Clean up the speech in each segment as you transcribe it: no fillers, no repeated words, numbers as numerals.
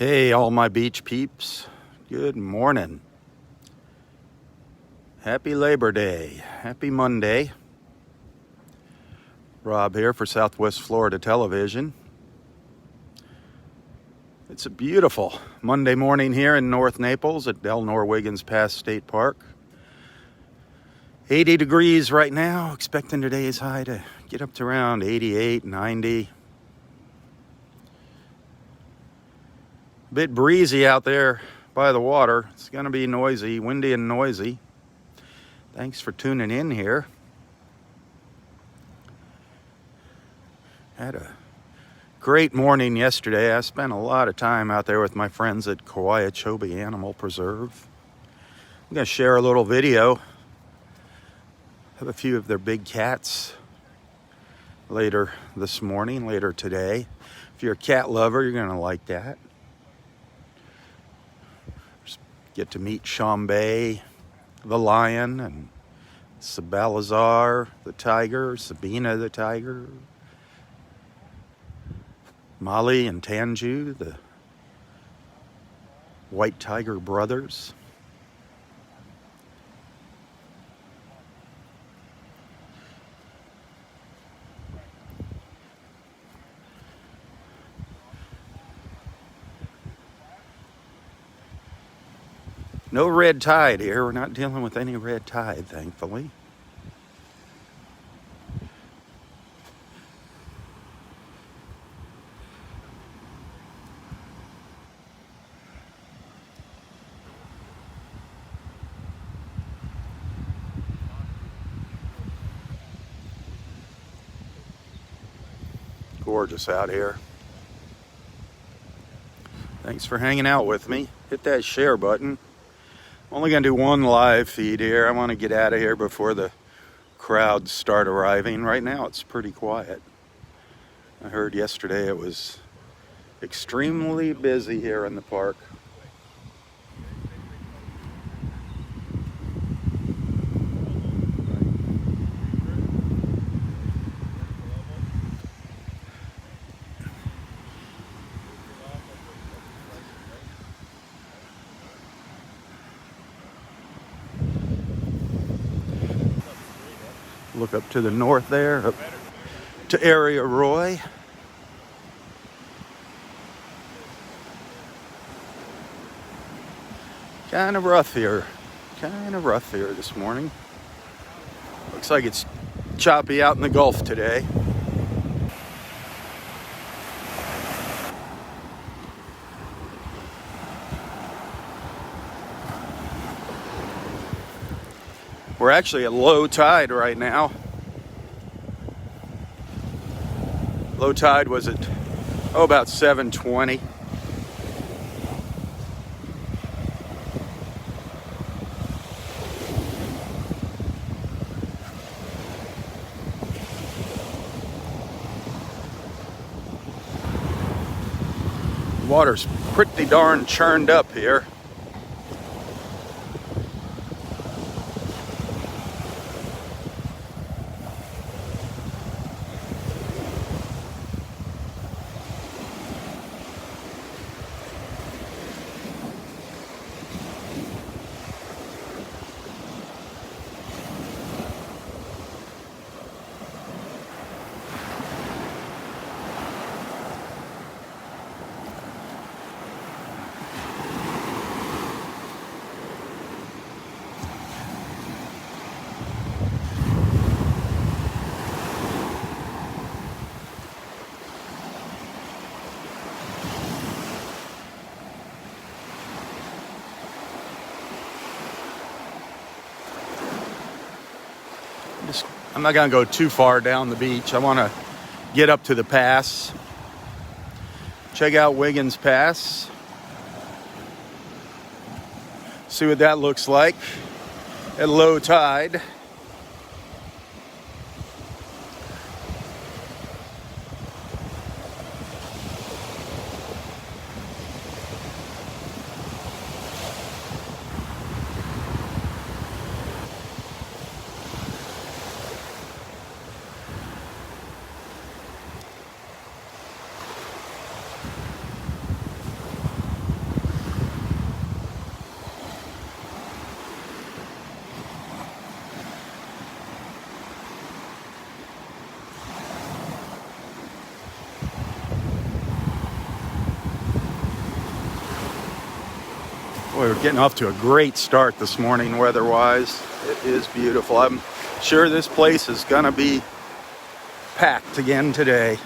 Hey, all my beach peeps. Good morning. Happy Labor Day. Happy Monday. Robb here for Southwest Florida Television. It's a beautiful Monday morning here in North Naples at Delnor-Wiggins Pass State Park. 80 degrees right now. Expecting today's high to get up to around 88, 90. A bit breezy out there by the water. It's going to be noisy, windy and noisy. Thanks for tuning in here. Had a great morning yesterday. I spent a lot of time out there with my friends at Kauai Animal Preserve. I'm going to share a little video of a few of their big cats later this morning, later today. If you're a cat lover, you're going to like that. Get to meet Shambay, the lion, and Sabalazar, the tiger, Sabina, the tiger, Molly and Tanju, the white tiger brothers. No red tide here. We're not dealing with any red tide, thankfully. Gorgeous out here. Thanks for hanging out with me. Hit that share button. Only going to do one live feed here. I want to get out of here before the crowds start arriving. Right now it's pretty quiet. I heard yesterday it was extremely busy here in the park. Look up to the north there, up to Area Roy. Kind of rough here this morning. Looks like it's choppy out in the Gulf today. We're actually at low tide right now. Low tide was at, about 7:20. Water's pretty darn churned up here. I'm not going to go too far down the beach. I want to get up to the pass. Check out Wiggins Pass. See what that looks like at low tide. We're getting off to a great start this morning weather-wise. It is beautiful. I'm sure this place is going to be packed again today.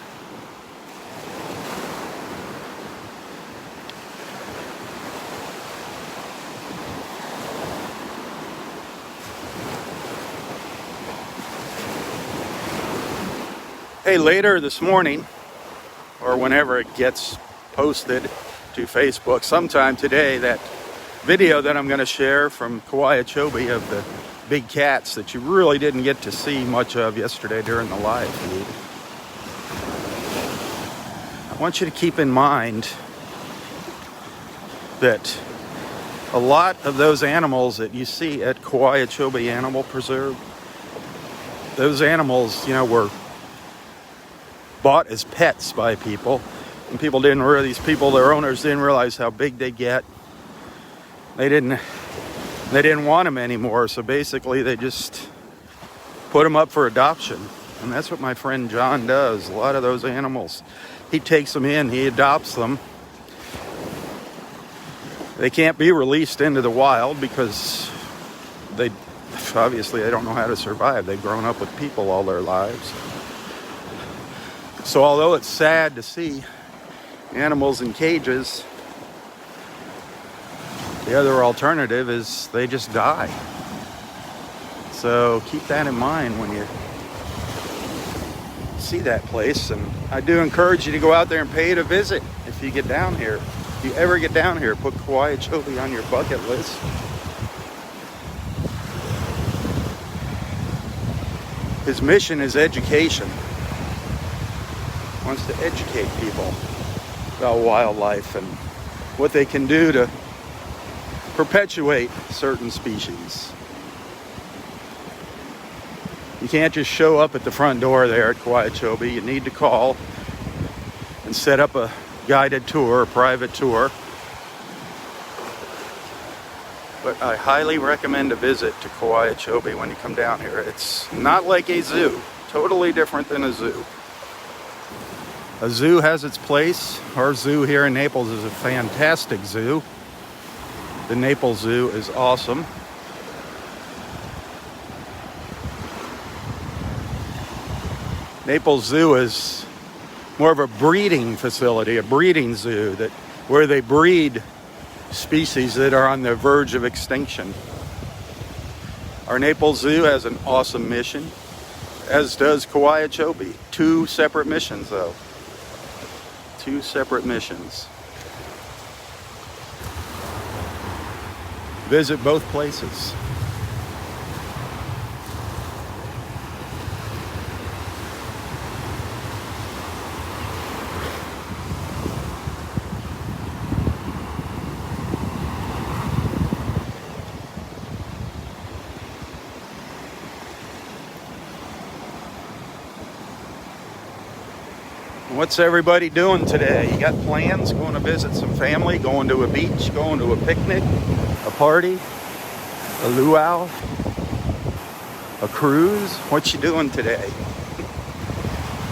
Hey, later this morning, or whenever it gets posted to Facebook, sometime today, that video that I'm going to share from Kauai Chobe of the big cats that you really didn't get to see much of yesterday during the live feed. I want you to keep in mind that a lot of those animals that you see at Kauai Chobe Animal Preserve, those animals, were bought as pets by people, and these people, their owners, didn't realize how big they get. They didn't want them anymore, so basically they just put them up for adoption, and that's what my friend John does. A lot of those animals, he takes them in, he adopts them. They can't be released into the wild because they don't know how to survive. They've grown up with people all their lives. So although it's sad to see animals in cages, the other alternative is they just die. So keep that in mind when you see that place. And I do encourage you to go out there and pay it a visit if you get down here. If you ever get down here, put Kauai Chobe on your bucket list. His mission is education. He wants to educate people about wildlife and what they can do to perpetuate certain species. You can't just show up at the front door there at Kauai Chobe. You need to call and set up a guided tour, a private tour. But I highly recommend a visit to Kauai Chobe when you come down here. It's not like a zoo. Totally different than a zoo. A zoo has its place. Our zoo here in Naples is a fantastic zoo. The Naples Zoo is awesome. Naples Zoo is more of a breeding facility, a breeding zoo where they breed species that are on the verge of extinction. Our Naples Zoo has an awesome mission, as does Kauai Chobe. 2 separate missions, though. 2 separate missions. Visit both places. What's everybody doing today? You got plans? Going to visit some family? Going to a beach? Going to a picnic? A party? A luau? A cruise? What you doing today?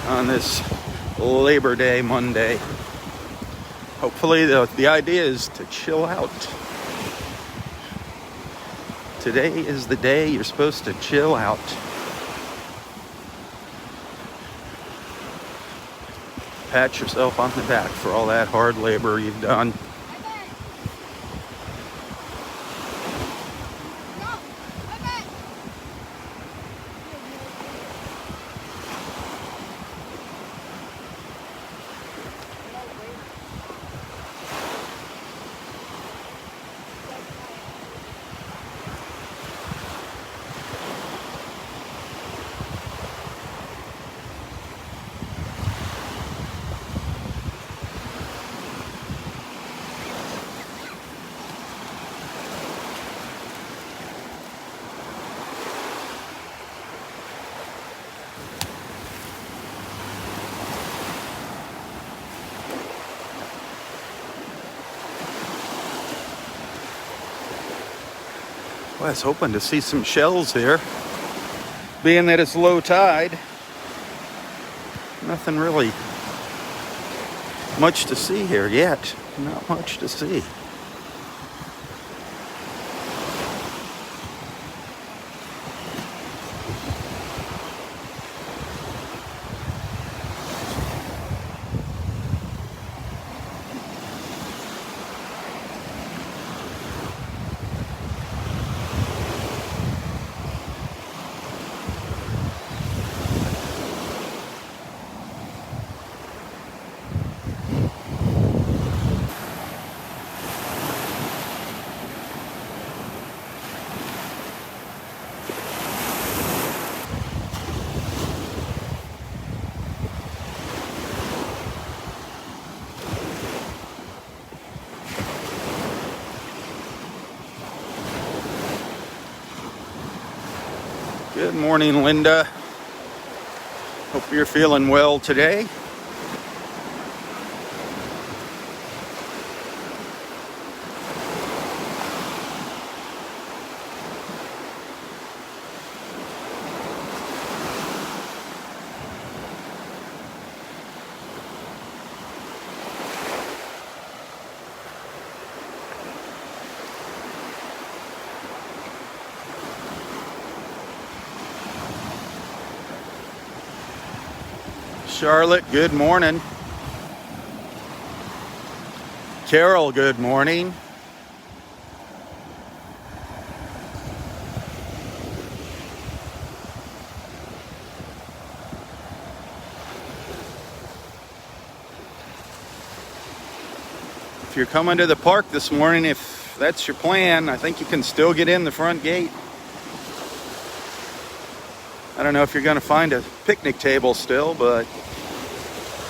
On this Labor Day Monday. Hopefully the idea is to chill out. Today is the day you're supposed to chill out. Pat yourself on the back for all that hard labor you've done. Well, I was hoping to see some shells here. Being that it's low tide, nothing really much to see here yet. Not much to see. Good morning, Linda. Hope you're feeling well today. Charlotte, good morning. Carol, good morning. If you're coming to the park this morning, if that's your plan, I think you can still get in the front gate. I don't know if you're going to find a picnic table still, but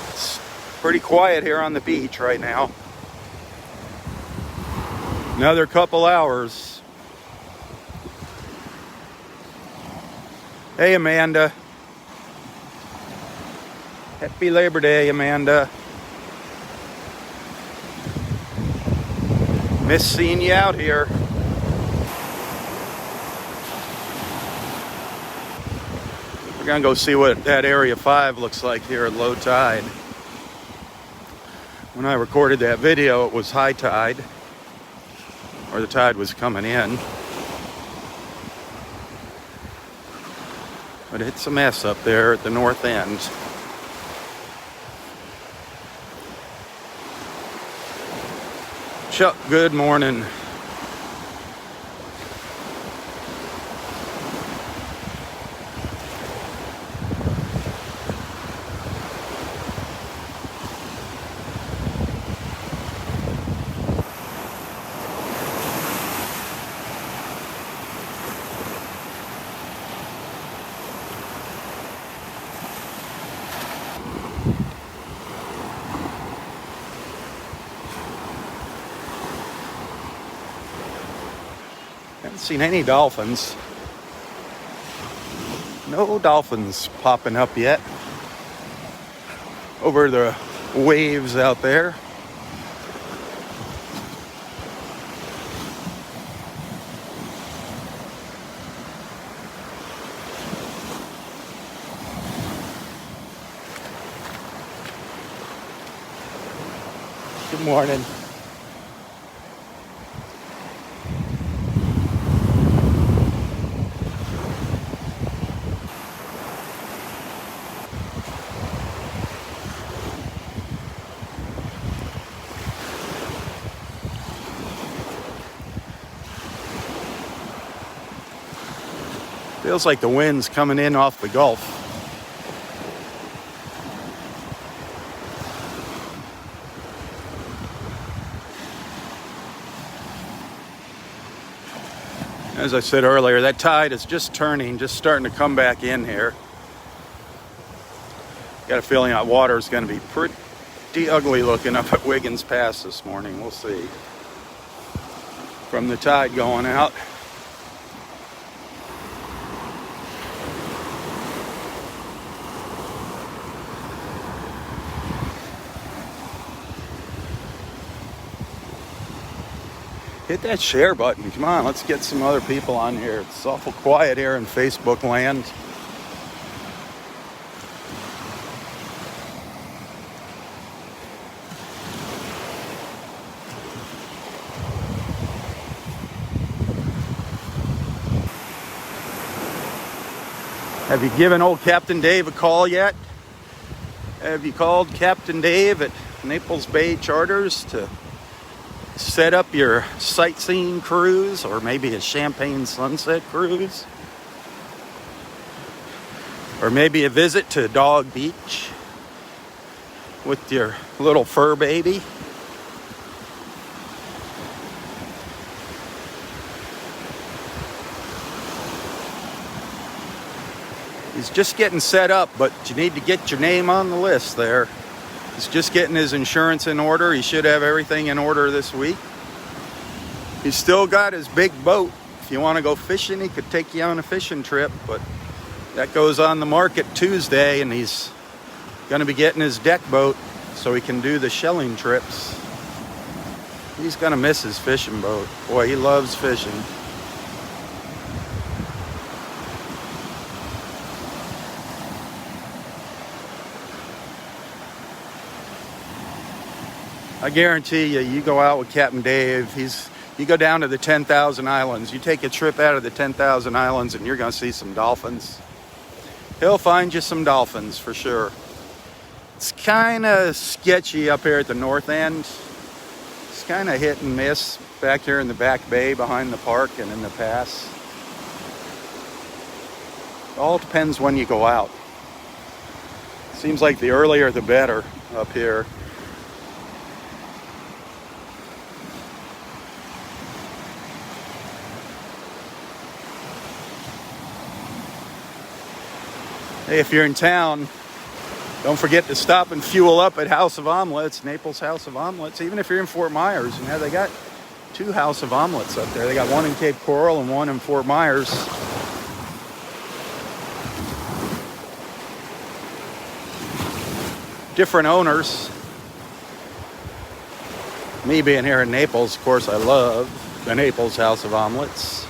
it's pretty quiet here on the beach right now. Another couple hours. Hey, Amanda. Happy Labor Day, Amanda. Miss seeing you out here. We're gonna go see what that Area 5 looks like here at low tide. When I recorded that video, it was high tide, or the tide was coming in. But it's a mess up there at the north end. Chuck, good morning. Haven't seen any dolphins. No dolphins popping up yet over the waves out there. Good morning. Feels like the wind's coming in off the Gulf. As I said earlier, that tide is just turning, just starting to come back in here. Got a feeling that water is going to be pretty ugly looking up at Wiggins Pass this morning. We'll see. From the tide going out. Hit that share button. Come on, let's get some other people on here. It's awful quiet here in Facebook land. Have you given old Captain Dave a call yet? Have you called Captain Dave at Naples Bay Charters to set up your sightseeing cruise, or maybe a Champagne Sunset cruise, or maybe a visit to Dog Beach with your little fur baby? He's just getting set up, but you need to get your name on the list there. He's just getting his insurance in order. He should have everything in order this week. He's still got his big boat. If you want to go fishing, he could take you on a fishing trip, but That goes on the market Tuesday, and he's going to be getting his deck boat so he can do the shelling trips. He's going to miss his fishing boat. Boy, he loves fishing. I guarantee you, you go out with Captain Dave, you go down to the 10,000 Islands, you take a trip out of the 10,000 Islands and you're going to see some dolphins. He'll find you some dolphins for sure. It's kind of sketchy up here at the north end. It's kind of hit and miss back here in the back bay behind the park and in the pass. It all depends when you go out. Seems like the earlier the better up here. Hey, if you're in town, don't forget to stop and fuel up at House of Omelets, Naples House of Omelets. Even if you're in Fort Myers, you know, they got 2 House of Omelets up there. They got one in Cape Coral and one in Fort Myers. Different owners. Me being here in Naples, of course, I love the Naples House of Omelets.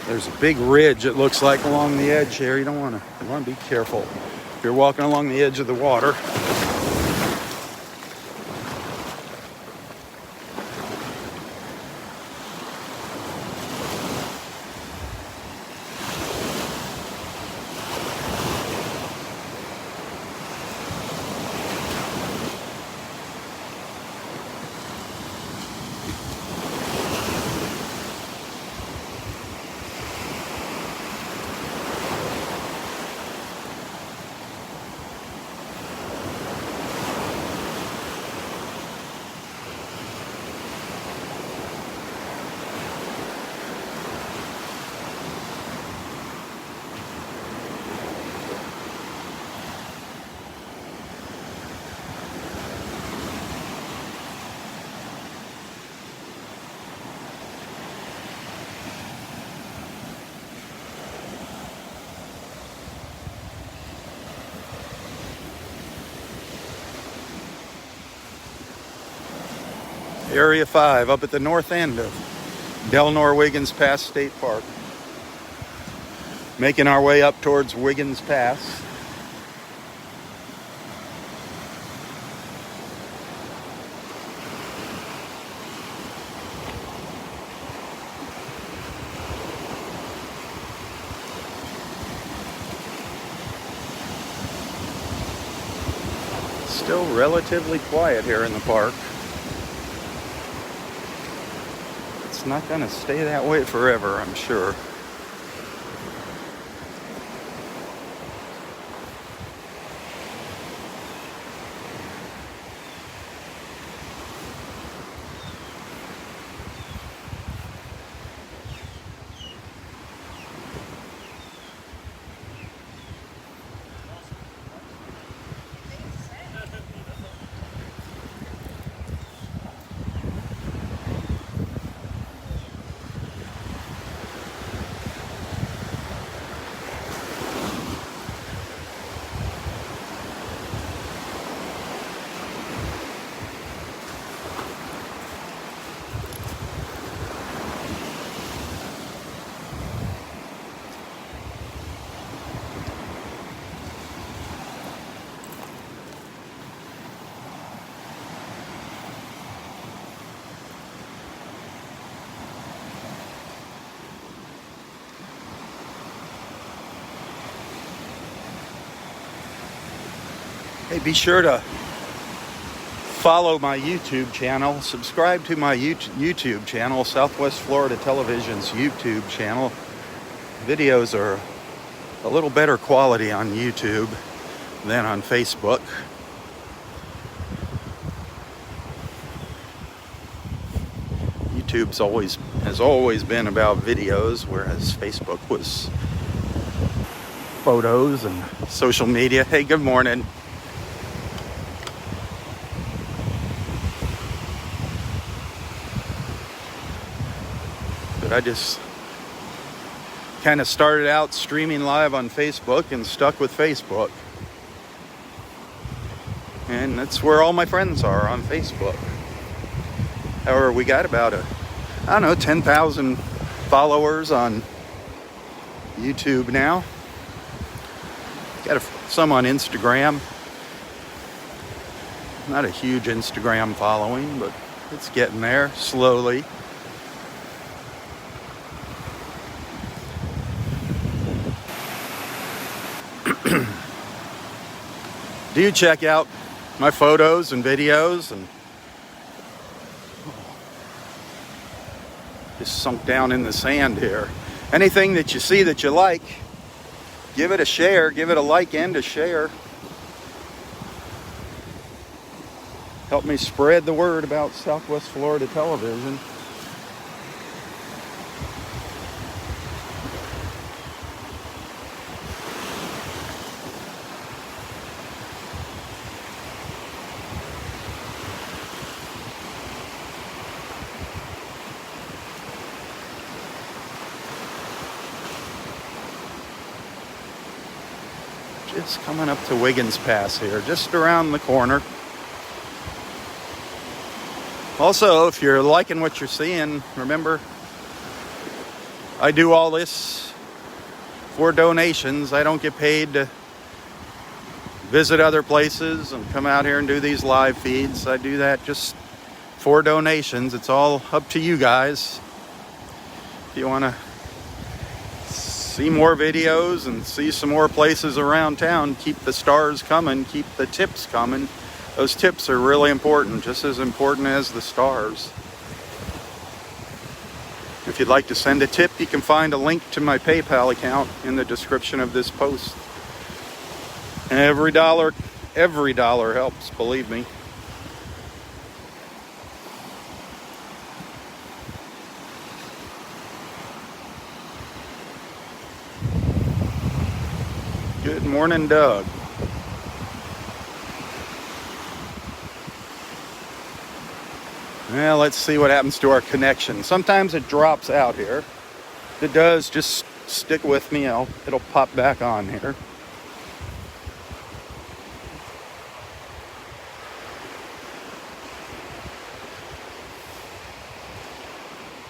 There's a big ridge, it looks like, along the edge here. You want to be careful if you're walking along the edge of the water. Area 5 up at the north end of Delnor-Wiggins Pass State Park. Making our way up towards Wiggins Pass. Still relatively quiet here in the park. It's not going to stay that way forever, I'm sure. Hey, be sure to follow my YouTube channel. Subscribe to my YouTube channel, Southwest Florida Television's YouTube channel. Videos are a little better quality on YouTube than on Facebook. YouTube's has always been about videos, whereas Facebook was photos and social media. Hey, good morning. But I just kind of started out streaming live on Facebook and stuck with Facebook. And that's where all my friends are, on Facebook. However, we got about 10,000 followers on YouTube now. Got some on Instagram. Not a huge Instagram following, but it's getting there slowly. Do check out my photos and videos, and just sunk down in the sand here. Anything that you see that you like, give it a share, give it a like and a share. Help me spread the word about Southwest Florida Television. Just coming up to Wiggins Pass here, just around the corner. Also, if you're liking what you're seeing, remember, I do all this for donations. I don't get paid to visit other places and come out here and do these live feeds. I do that just for donations. It's all up to you guys. If you want to see more videos and see some more places around town, keep the stars coming, keep the tips coming. Those tips are really important, just as important as the stars. If you'd like to send a tip, you can find a link to my PayPal account in the description of this post. Every dollar helps, believe me. Good morning, Doug. Well, let's see what happens to our connection. Sometimes it drops out here. If it does, just stick with me. It'll pop back on here.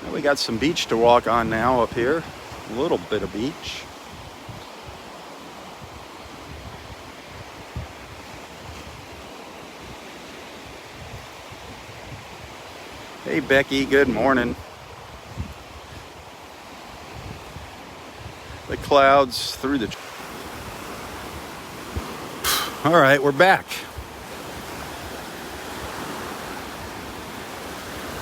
Well, we got some beach to walk on now up here. A little bit of beach. Hey Becky, good morning. The clouds through the... All right, we're back.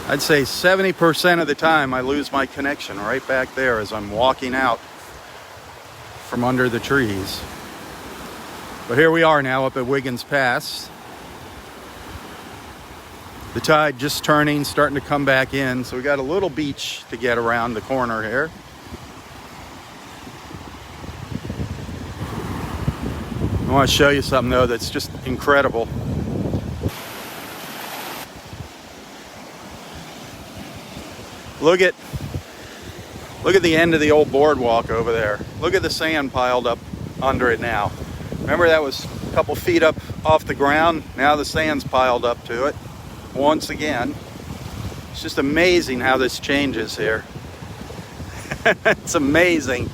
I'd say 70% of the time I lose my connection right back there as I'm walking out from under the trees. But here we are now up at Wiggins Pass. The tide just turning, starting to come back in. So we got a little beach to get around the corner here. I want to show you something though that's just incredible. Look at the end of the old boardwalk over there. Look at the sand piled up under it now. Remember that was a couple feet up off the ground? Now the sand's piled up to it. Once again, it's just amazing how this changes here. It's amazing.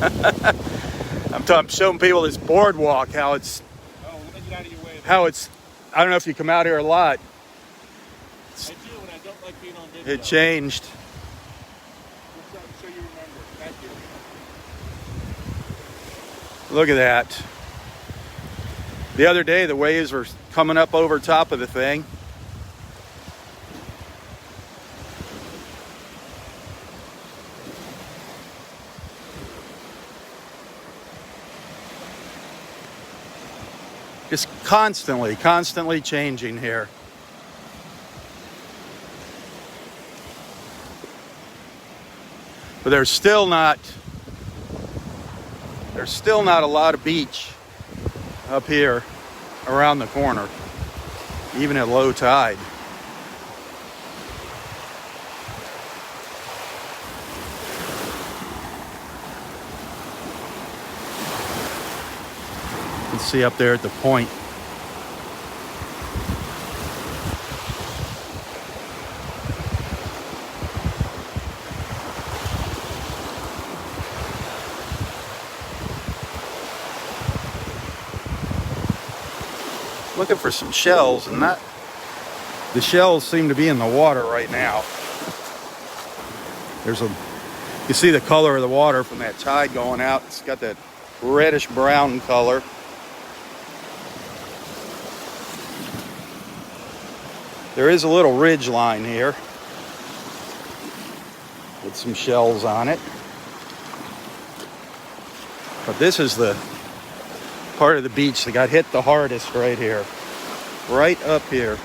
I'm showing people this boardwalk, how it's, I don't know if you come out here a lot. I do, and I don't like being on video. It changed. So you remember. Thank you. Look at that. The other day, the waves were coming up over top of the thing. Just constantly changing here. But there's still not a lot of beach up here around the corner, even at low tide. You can see up there at the point. Looking for some shells, and the shells seem to be in the water right now. You see the color of the water from that tide going out. It's got that reddish brown color. There is a little ridge line here with some shells on it. But this is the part of the beach that got hit the hardest right here. Right up here.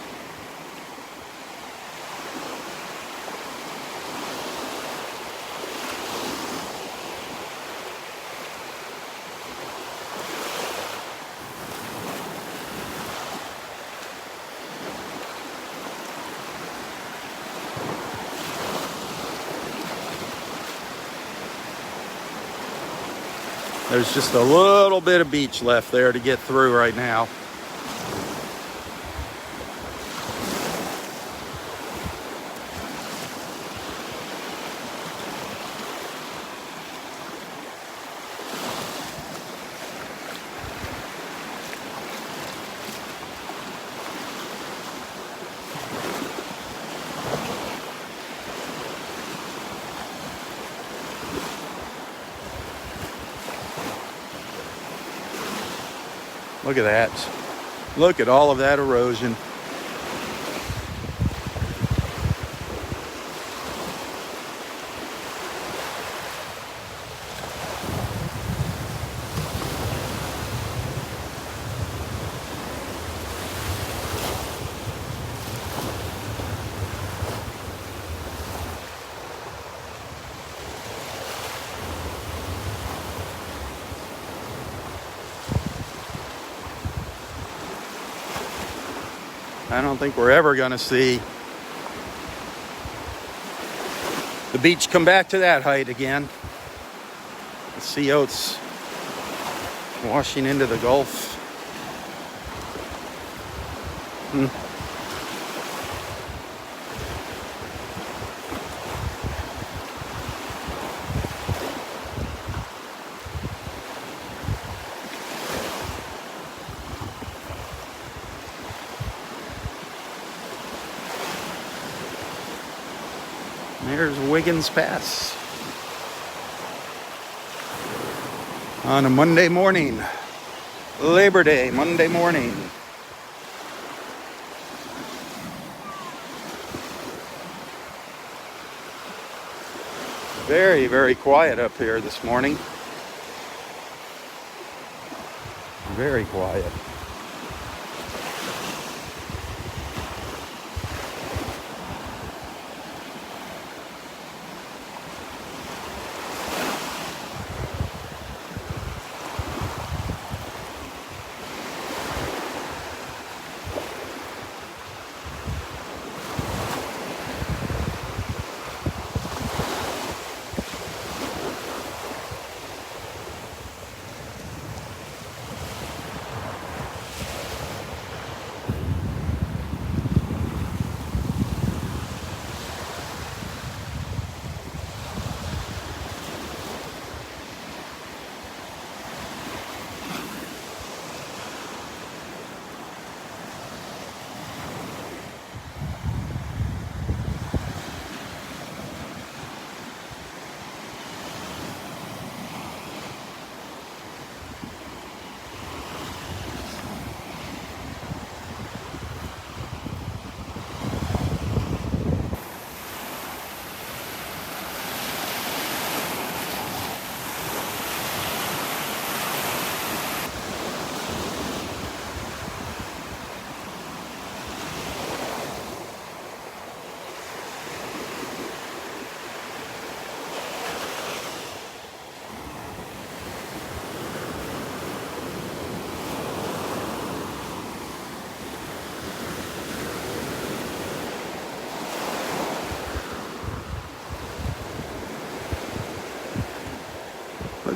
There's just a little bit of beach left there to get through right now. Look at that. Look at all of that erosion. I don't think we're ever going to see the beach come back to that height again. The sea oats washing into the Gulf. There's Wiggins Pass on a Monday morning, Labor Day, Monday morning. Very, very quiet up here this morning. Very quiet.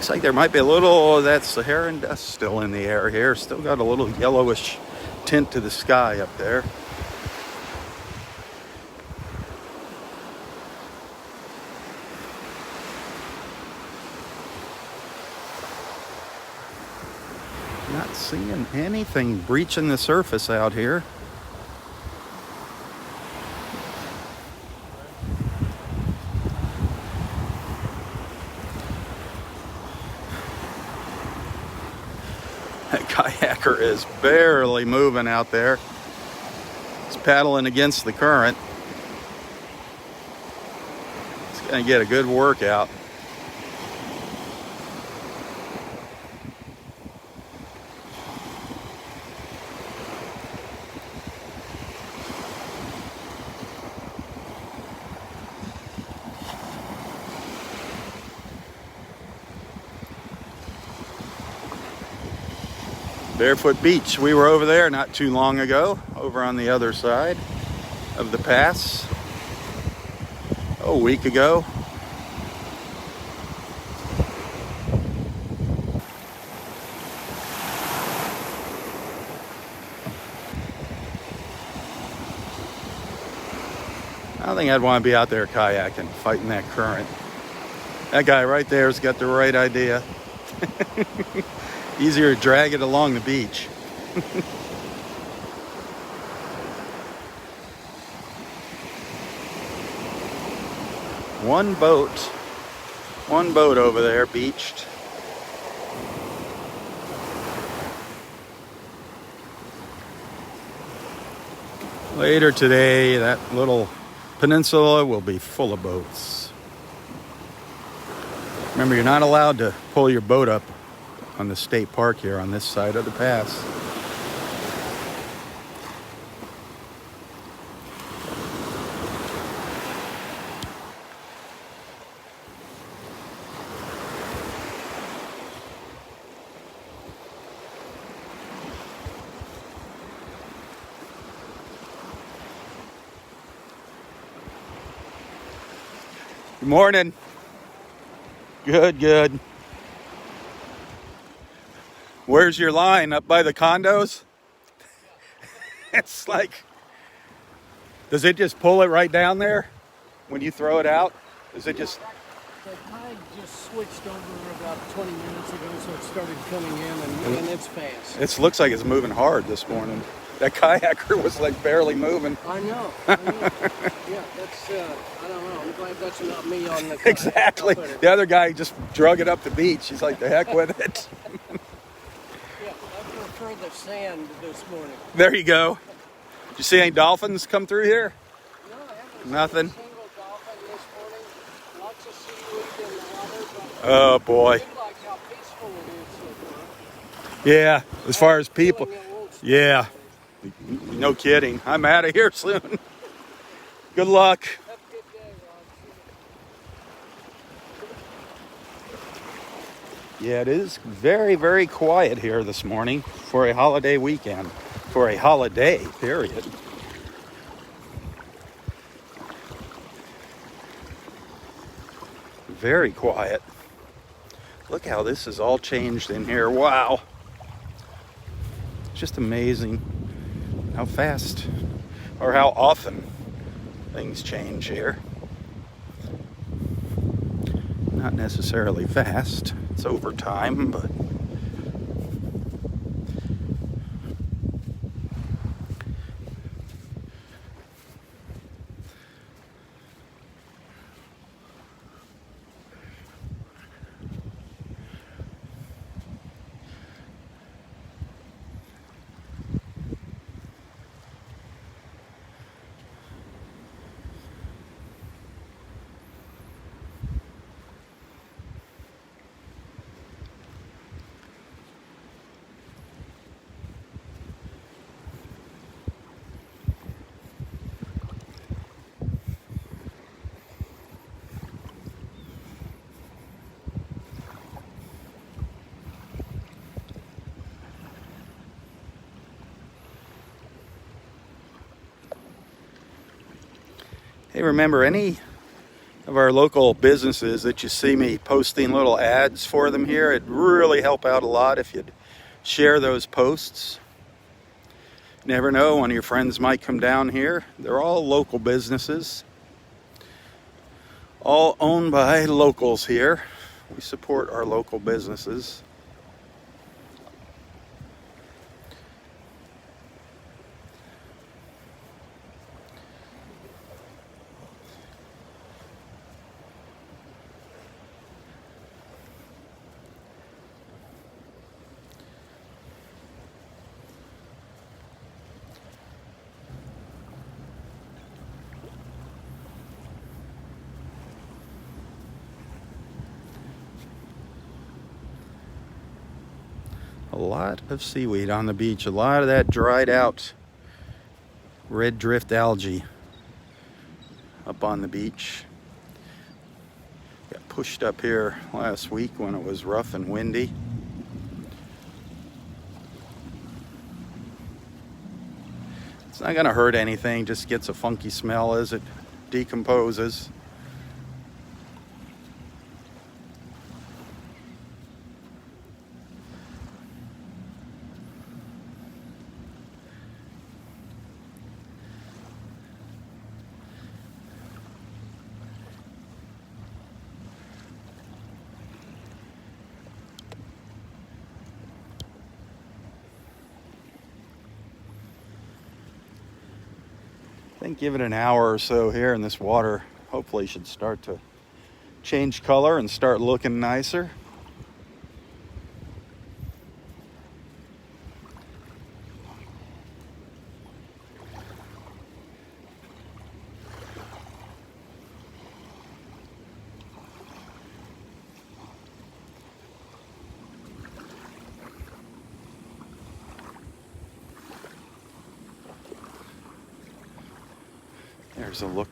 Looks like there might be a little of that Saharan dust still in the air here. Still got a little yellowish tint to the sky up there. Not seeing anything breaching the surface out here. That kayaker is barely moving out there. He's paddling against the current. He's going to get a good workout. Barefoot Beach. We were over there not too long ago, over on the other side of the pass. A week ago. I don't think I'd want to be out there kayaking, fighting that current. That guy right there's got the right idea. Easier to drag it along the beach. One boat over there beached. Later today, that little peninsula will be full of boats. Remember, you're not allowed to pull your boat up on the state park here on this side of the pass. Good morning. Good. Where's your line? Up by the condos? It's like, does it just pull it right down there when you throw it out? Does it just... The tide just switched over about 20 minutes ago, so it started coming in, and it's fast. It looks like it's moving hard this morning. That kayaker was like barely moving. I know. Yeah, that's, I don't know. I'm glad that's not me on the kayak. Exactly. The other guy just drug it up the beach. He's like, the heck with it. Yeah, I prefer the sand this morning. There you go. Did you see any dolphins come through here? No, I haven't Nothing. seen a single dolphin this morning. Lots of seaweed in the water. But Oh boy. I do like how peaceful it is so far. Yeah, as far as people. Feeling it won't stop. Yeah. No kidding. I'm out of here soon. Good luck. Have a good day, Rob. Yeah, it is very, very quiet here this morning for a holiday weekend. For a holiday, period. Very quiet. Look how this has all changed in here. Wow. It's just amazing how fast or how often things change here. Not necessarily fast. It's over time, but hey, remember, any of our local businesses that you see me posting little ads for them here. It'd really help out a lot if you'd share those posts. Never know, one of your friends might come down here. They're all local businesses, all owned by locals here. We support our local businesses. A lot of seaweed on the beach, a lot of that dried out red drift algae up on the beach. Got pushed up here last week when it was rough and windy. It's not going to hurt anything, just gets a funky smell as it decomposes. I think give it an hour or so here and this water hopefully should start to change color and start looking nicer. There's a look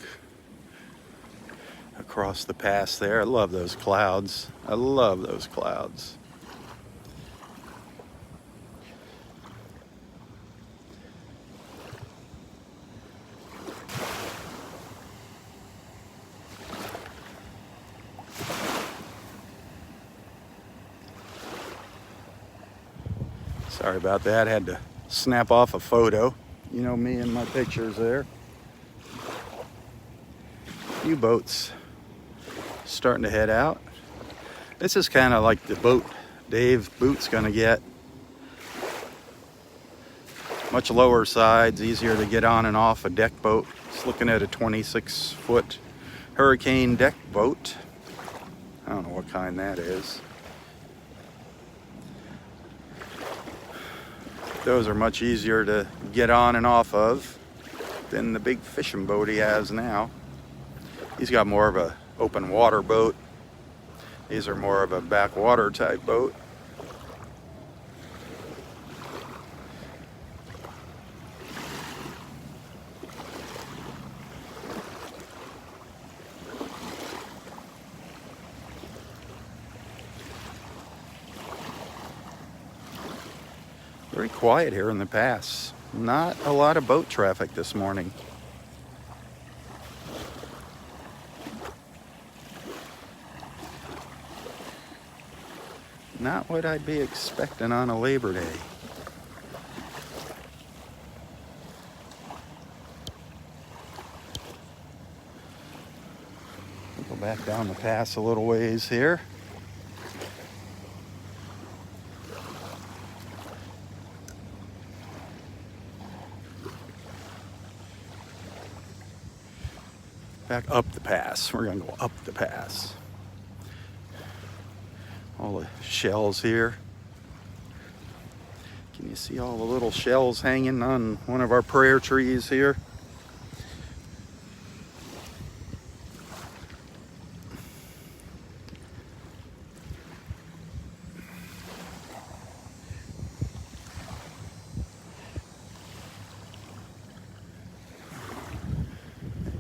across the pass there. I love those clouds. I love those clouds. Sorry about that. I had to snap off a photo. You know me and my pictures there. Few boats starting to head out. This is kind of like the boat Dave Boot's gonna get. Much lower sides, easier to get on and off a deck boat. Just looking at a 26-foot hurricane deck boat. I don't know what kind that is. Those are much easier to get on and off of than the big fishing boat he has now. He's got more of a open water boat. These are more of a backwater type boat. Very quiet here in the pass. Not a lot of boat traffic this morning. Not what I'd be expecting on a Labor Day. Go back down the pass a little ways here. Back up the pass. We're gonna go up the pass. All the shells here. Can you see all the little shells hanging on one of our prayer trees here?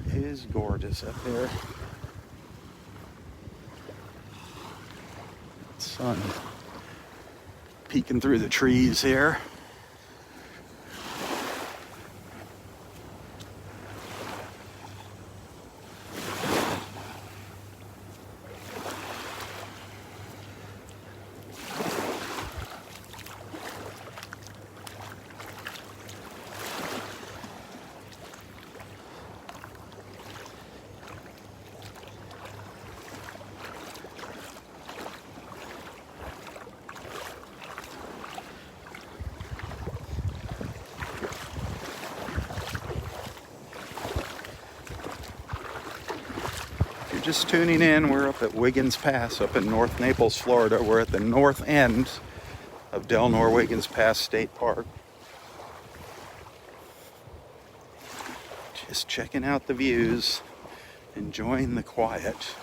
It is gorgeous up there. Sun peeking through the trees here. you're just tuning in, we're up at Wiggins Pass up in North Naples, Florida. We're at the north end of Delnor-Wiggins Pass State Park. Just checking out the views, enjoying the quiet.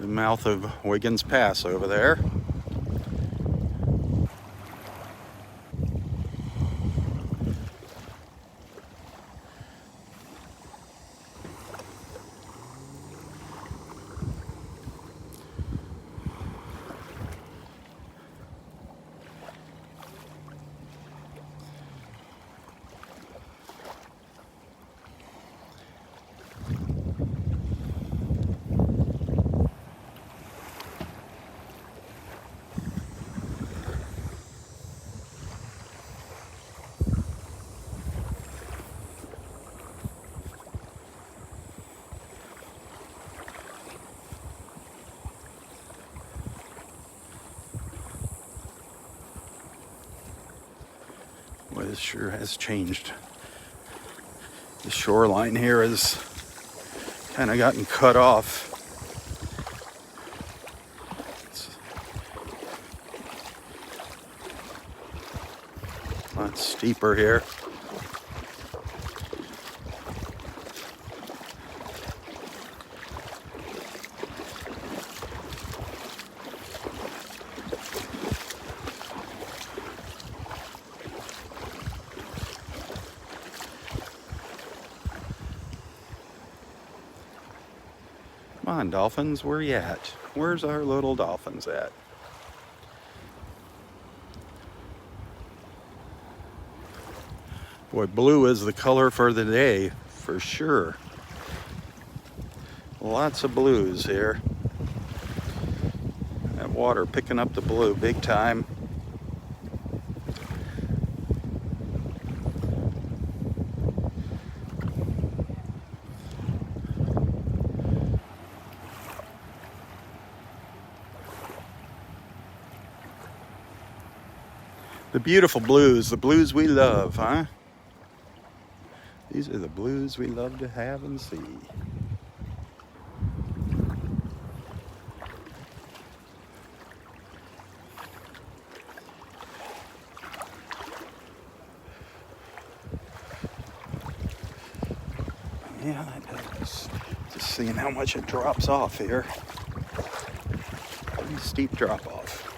The mouth of Wiggins Pass over there. Well, this sure has changed. The shoreline here has kind of gotten cut off. It's a lot steeper here. Come on, dolphins, where you at? Where's our little dolphins at? Boy, blue is the color for the day, for sure. Lots of blues here. That water picking up the blue big time. The beautiful blues, the blues we love, huh? These are the blues we love to have and see. Yeah, that does. Just seeing how much it drops off here. Pretty steep drop off.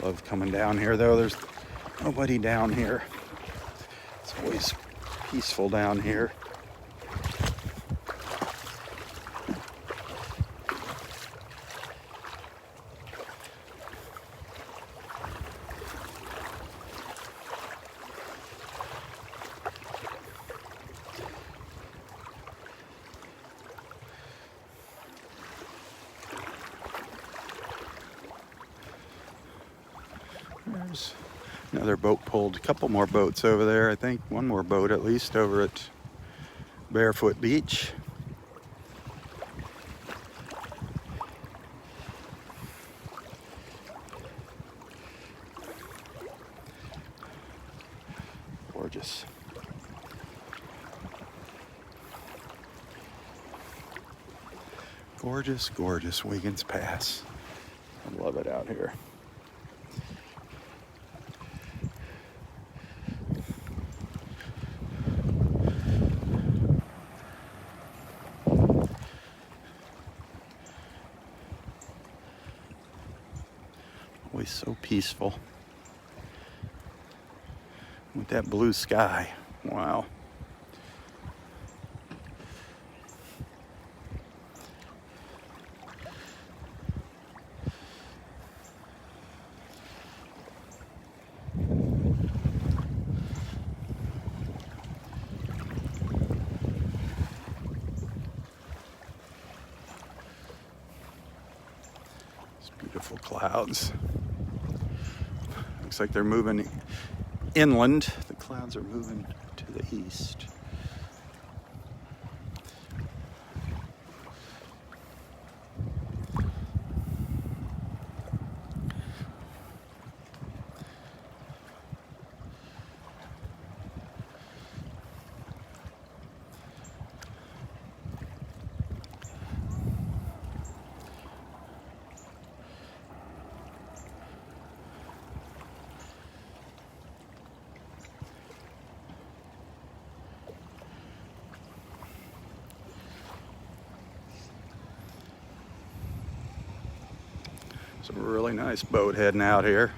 Love coming down here though. There's nobody down here. It's always peaceful down here. There's another boat pulled, a couple more boats over there. I think one more boat at least over at Barefoot Beach. Gorgeous. Gorgeous, gorgeous Wiggins Pass. I love it out here. Always so peaceful with that blue sky. Wow. clouds. Looks like they're moving inland. The clouds are moving to the east. It's a really nice boat heading out here.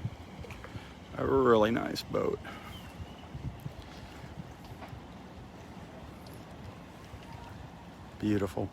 A really nice boat. Beautiful.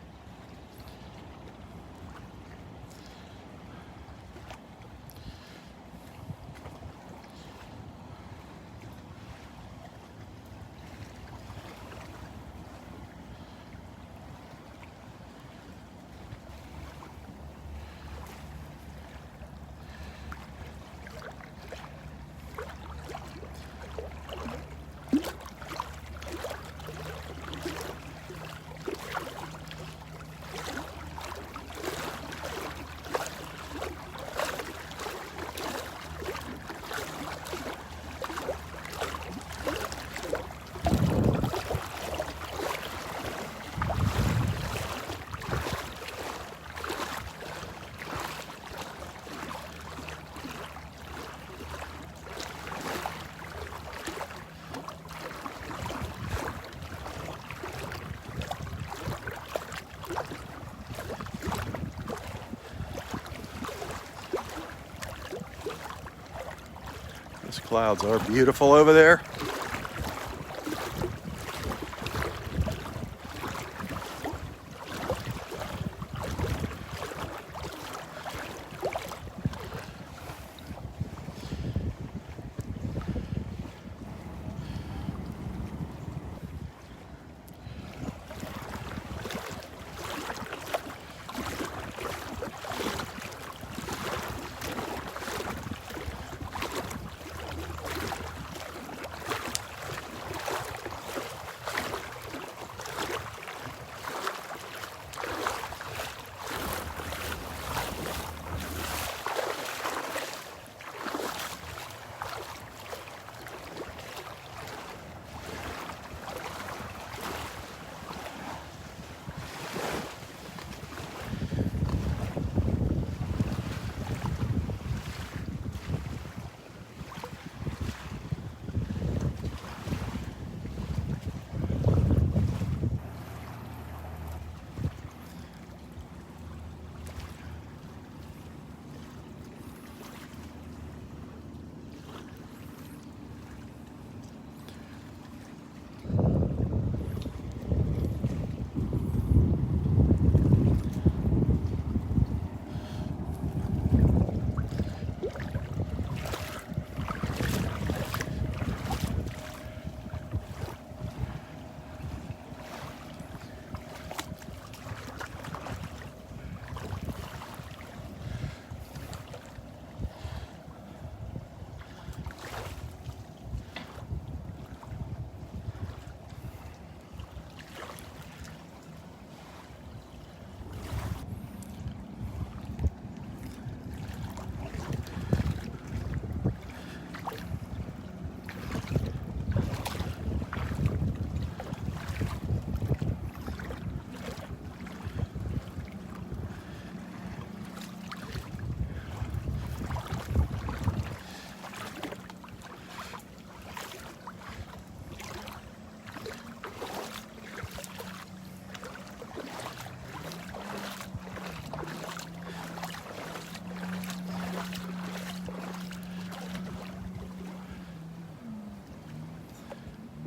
Those clouds are beautiful over there.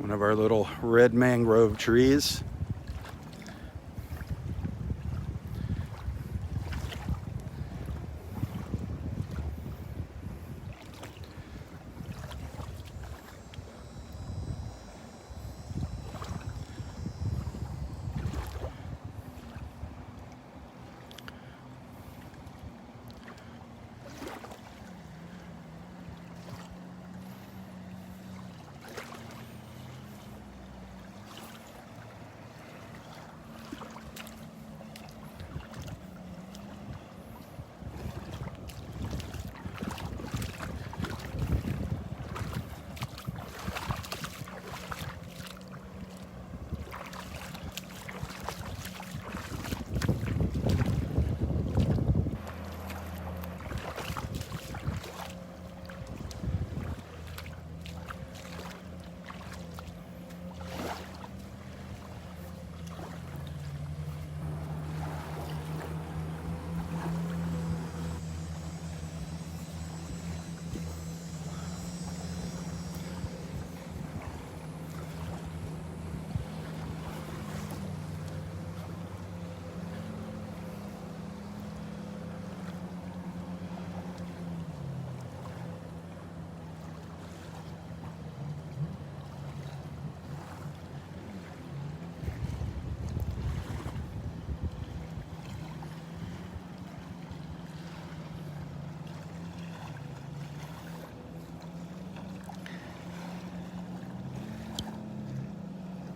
One of our little red mangrove trees.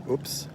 Whoops.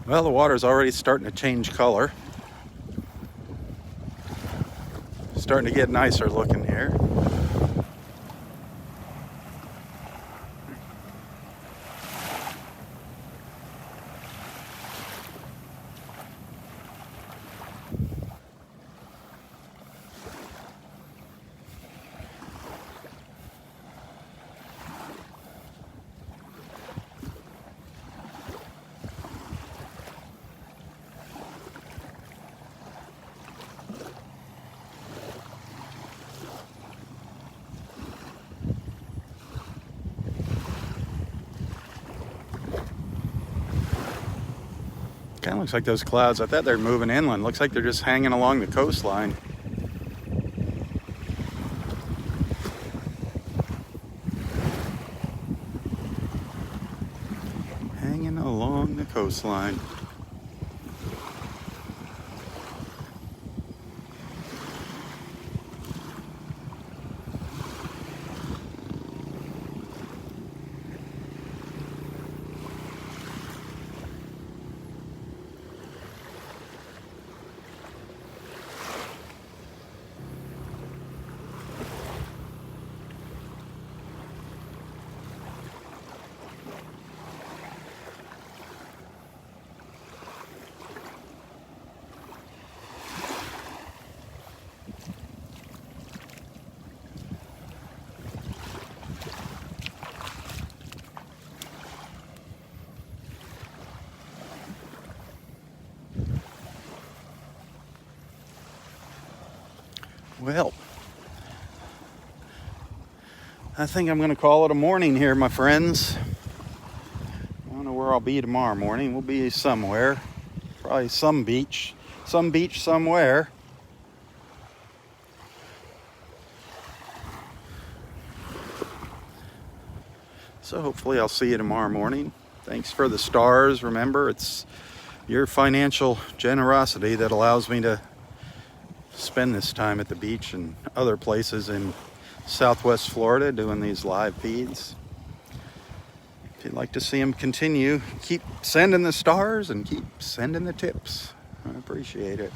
Well, the water's already starting to change color. Starting to get nicer looking here. Kind of looks like those clouds. I thought they were moving inland. Looks like they're just hanging along the coastline. Hanging along the coastline. Well, I think I'm going to call it a morning here, my friends. I don't know where I'll be tomorrow morning. We'll be somewhere. Probably some beach somewhere. So hopefully I'll see you tomorrow morning. Thanks for the stars. Remember, it's your financial generosity that allows me to spend this time at the beach and other places in Southwest Florida doing these live feeds. If you'd like to see them continue, keep sending the stars and keep sending the tips. I appreciate it.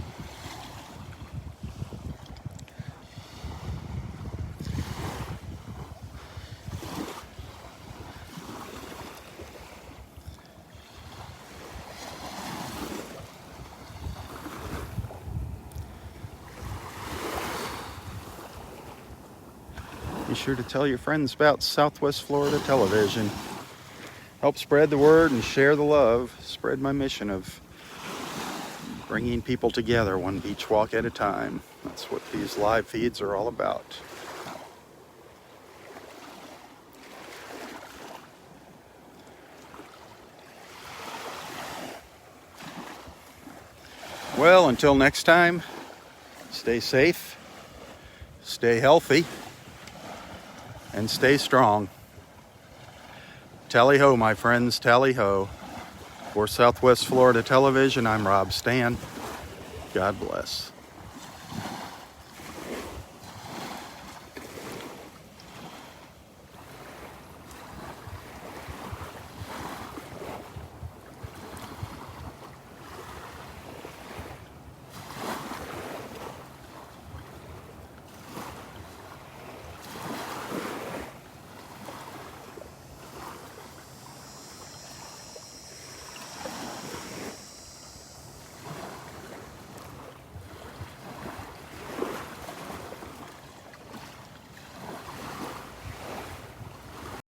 Be sure to tell your friends about Southwest Florida Television. Help spread the word and share the love. Spread my mission of bringing people together one beach walk at a time. That's what these live feeds are all about. Well, until next time, stay safe, stay healthy, and stay strong. Tally ho, my friends, tally ho. For Southwest Florida Television, I'm Robb Stan. God bless.